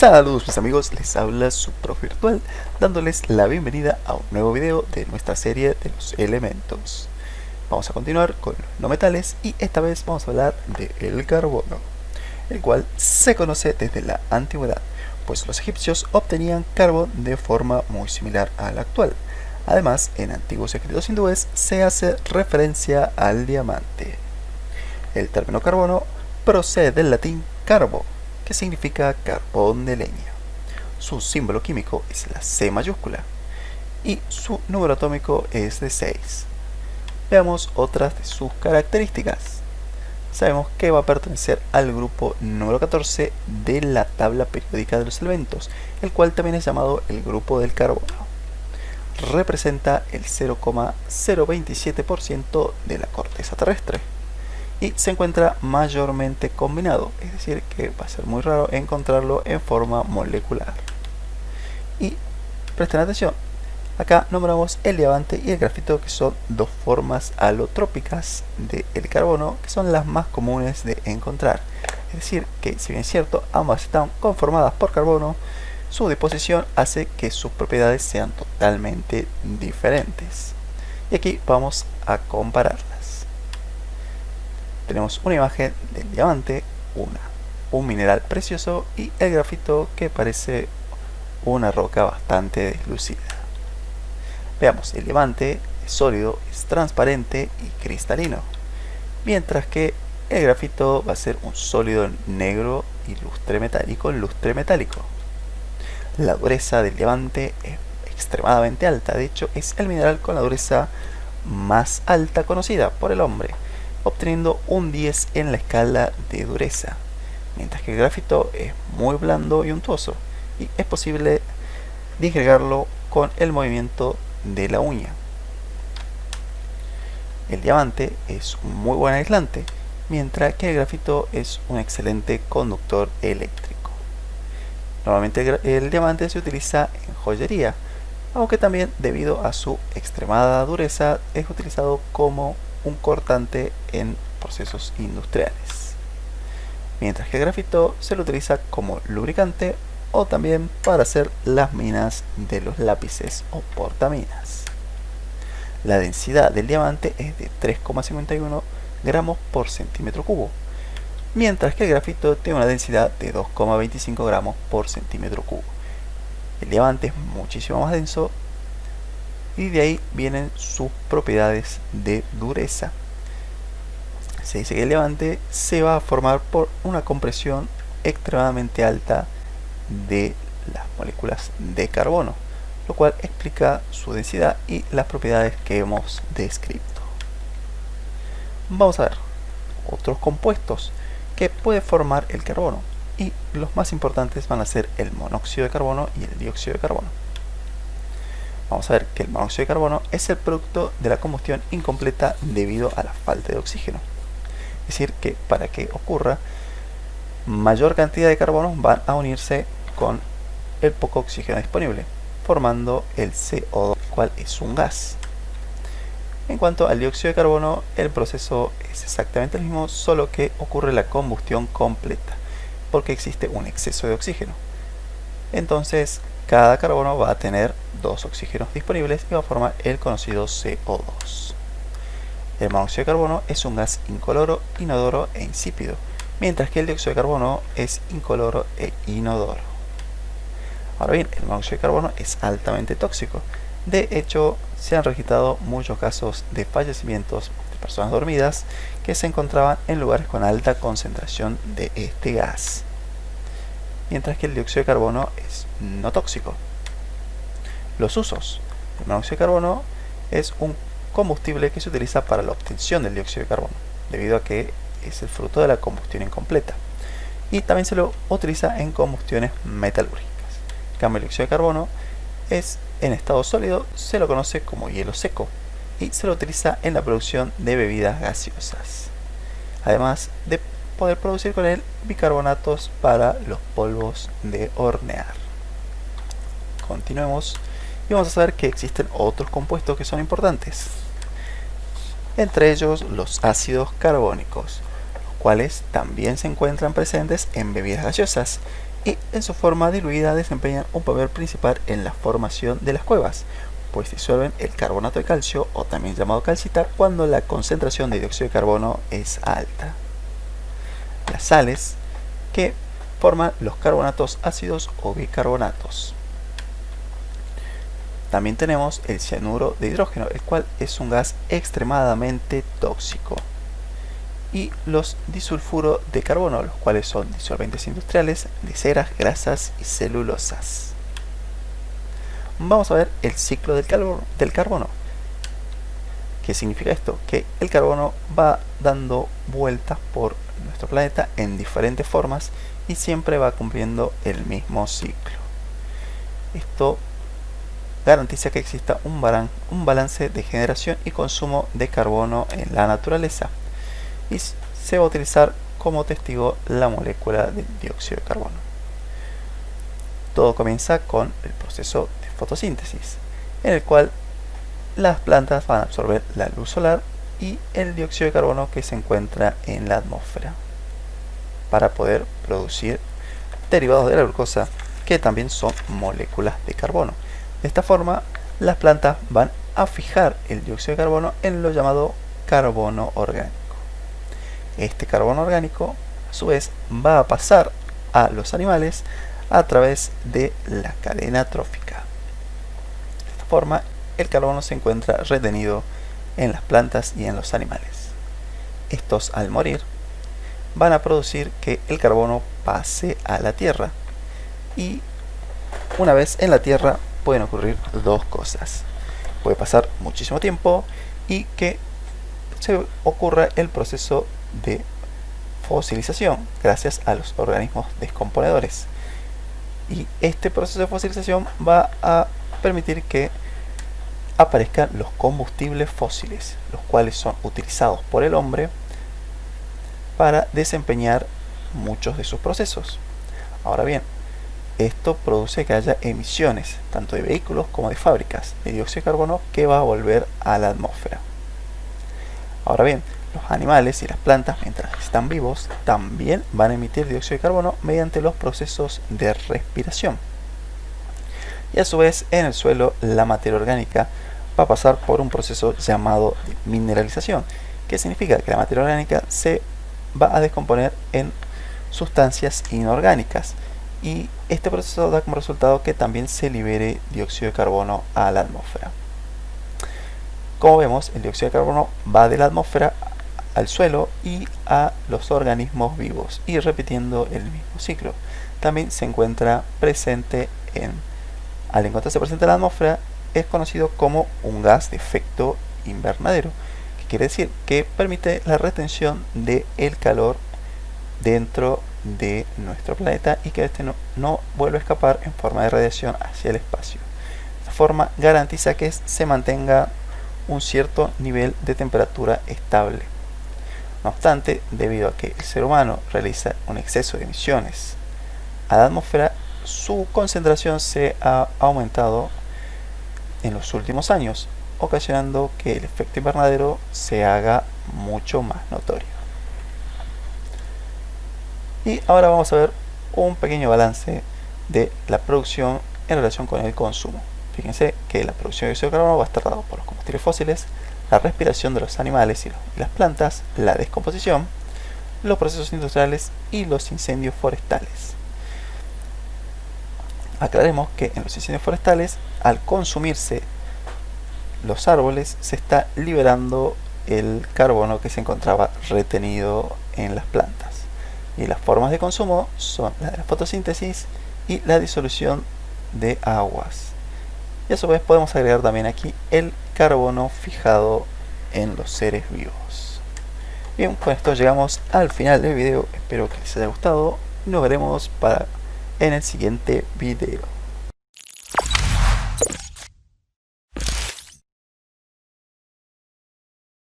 Saludos mis amigos, les habla su profe virtual, dándoles la bienvenida a un nuevo video de nuestra serie de los elementos. Vamos a continuar con los no metales y esta vez vamos a hablar del carbono, el cual se conoce desde la antigüedad, pues los egipcios obtenían carbón de forma muy similar a la actual. Además, en antiguos escritos hindúes se hace referencia al diamante. El término carbono procede del latín carbo, que significa carbón de leña. Su símbolo químico es la C mayúscula y su número atómico es de 6. Veamos otras de sus características. Sabemos que va a pertenecer al grupo número 14 de la tabla periódica de los elementos, el cual también es llamado el grupo del carbono. Representa el 0,027% de la corteza terrestre y se encuentra mayormente combinado, es decir que va a ser muy raro encontrarlo en forma molecular. Y presten atención, acá nombramos el diamante y el grafito, que son dos formas alotrópicas del carbono que son las más comunes de encontrar. Es decir que, si bien es cierto, ambas están conformadas por carbono, su disposición hace que sus propiedades sean totalmente diferentes. Y aquí vamos a compararlas. Tenemos una imagen del diamante, un mineral precioso, y el grafito, que parece una roca bastante deslucida. Veamos, el diamante es sólido, es transparente y cristalino, mientras que el grafito va a ser un sólido negro y lustre metálico. La dureza del diamante es extremadamente alta, de hecho es el mineral con la dureza más alta conocida por el hombre, obteniendo un 10 en la escala de dureza, mientras que el grafito es muy blando y untuoso y es posible disgregarlo con el movimiento de la uña. El diamante es un muy buen aislante, mientras que el grafito es un excelente conductor eléctrico. Normalmente el diamante se utiliza en joyería, aunque también, debido a su extremada dureza, es utilizado como un cortante en procesos industriales, mientras que el grafito se lo utiliza como lubricante o también para hacer las minas de los lápices o portaminas. La densidad del diamante es de 3,51 gramos por centímetro cubo, mientras que el grafito tiene una densidad de 2,25 gramos por centímetro cubo. El diamante es muchísimo más denso y de ahí vienen sus propiedades de dureza. Se dice que el diamante se va a formar por una compresión extremadamente alta de las moléculas de carbono, lo cual explica su densidad y las propiedades que hemos descrito. Vamos a ver otros compuestos que puede formar el carbono, y los más importantes van a ser el monóxido de carbono y el dióxido de carbono. Vamos a ver que el monóxido de carbono es el producto de la combustión incompleta debido a la falta de oxígeno. Es decir que, para que ocurra, mayor cantidad de carbonos van a unirse con el poco oxígeno disponible, formando el CO2, el cual es un gas. En cuanto al dióxido de carbono, el proceso es exactamente el mismo, solo que ocurre la combustión completa, porque existe un exceso de oxígeno. Entonces, cada carbono va a tener dos oxígenos disponibles y va a formar el conocido CO2. El monóxido de carbono es un gas incoloro, inodoro e insípido, mientras que el dióxido de carbono es incoloro e inodoro. Ahora bien, el monóxido de carbono es altamente tóxico. De hecho, se han registrado muchos casos de fallecimientos de personas dormidas que se encontraban en lugares con alta concentración de este gas, mientras que el dióxido de carbono es no tóxico. Los usos. El monóxido de carbono es un combustible que se utiliza para la obtención del dióxido de carbono, debido a que es el fruto de la combustión incompleta, y también se lo utiliza en combustiones metalúrgicas. En cambio, el dióxido de carbono es en estado sólido, se lo conoce como hielo seco, y se lo utiliza en la producción de bebidas gaseosas, además de poder producir con él bicarbonatos para los polvos de hornear. Continuemos y vamos a saber que existen otros compuestos que son importantes, entre ellos los ácidos carbónicos, los cuales también se encuentran presentes en bebidas gaseosas y en su forma diluida desempeñan un papel principal en la formación de las cuevas, pues disuelven el carbonato de calcio, o también llamado calcita, cuando la concentración de dióxido de carbono es alta. Las sales, que forman los carbonatos ácidos o bicarbonatos. También tenemos el cianuro de hidrógeno, el cual es un gas extremadamente tóxico. Y los disulfuro de carbono, los cuales son disolventes industriales de ceras, grasas y celulosas. Vamos a ver el ciclo del carbono. ¿Qué significa esto? Que el carbono va dando vueltas por nuestro planeta en diferentes formas y siempre va cumpliendo el mismo ciclo. Esto garantiza que exista un balance de generación y consumo de carbono en la naturaleza, y se va a utilizar como testigo la molécula del dióxido de carbono. Todo comienza con el proceso de fotosíntesis, en el cual las plantas van a absorber la luz solar y el dióxido de carbono que se encuentra en la atmósfera, para poder producir derivados de la glucosa, que también son moléculas de carbono. De esta forma, las plantas van a fijar el dióxido de carbono en lo llamado carbono orgánico. Este carbono orgánico, a su vez, va a pasar a los animales a través de la cadena trófica. De esta forma, el carbono se encuentra retenido en las plantas y en los animales. Estos, al morir, van a producir que el carbono pase a la tierra, y una vez en la tierra pueden ocurrir dos cosas. Puede pasar muchísimo tiempo y que se ocurra el proceso de fosilización gracias a los organismos descomponedores, y este proceso de fosilización va a permitir que aparezcan los combustibles fósiles, los cuales son utilizados por el hombre para desempeñar muchos de sus procesos. Ahora bien, esto produce que haya emisiones tanto de vehículos como de fábricas de dióxido de carbono, que va a volver a la atmósfera. Ahora bien, los animales y las plantas, mientras están vivos, también van a emitir dióxido de carbono mediante los procesos de respiración. Y a su vez, en el suelo, la materia orgánica va a pasar por un proceso llamado mineralización, que significa que la materia orgánica se va a descomponer en sustancias inorgánicas, y este proceso da como resultado que también se libere dióxido de carbono a la atmósfera. Como vemos, el dióxido de carbono va de la atmósfera al suelo y a los organismos vivos, y repitiendo el mismo ciclo. También se encuentra presente al encontrarse presente en la atmósfera, es conocido como un gas de efecto invernadero, que quiere decir que permite la retención del calor dentro de nuestro planeta, y que este no vuelve a escapar en forma de radiación hacia el espacio. De esta forma garantiza que se mantenga un cierto nivel de temperatura estable. No obstante, debido a que el ser humano realiza un exceso de emisiones a la atmósfera, su concentración se ha aumentado en los últimos años, ocasionando que el efecto invernadero se haga mucho más notorio. Y ahora vamos a ver un pequeño balance de la producción en relación con el consumo. Fíjense que la producción de dióxido de carbono va a estar dada por los combustibles fósiles, la respiración de los animales y las plantas, la descomposición, los procesos industriales y los incendios forestales. Aclaremos que en los incendios forestales, al consumirse los árboles, se está liberando el carbono que se encontraba retenido en las plantas. Y las formas de consumo son la de la fotosíntesis y la disolución de aguas. Y a su vez podemos agregar también aquí el carbono fijado en los seres vivos. Bien, con esto llegamos al final del video. Espero que les haya gustado. Nos veremos en el siguiente video.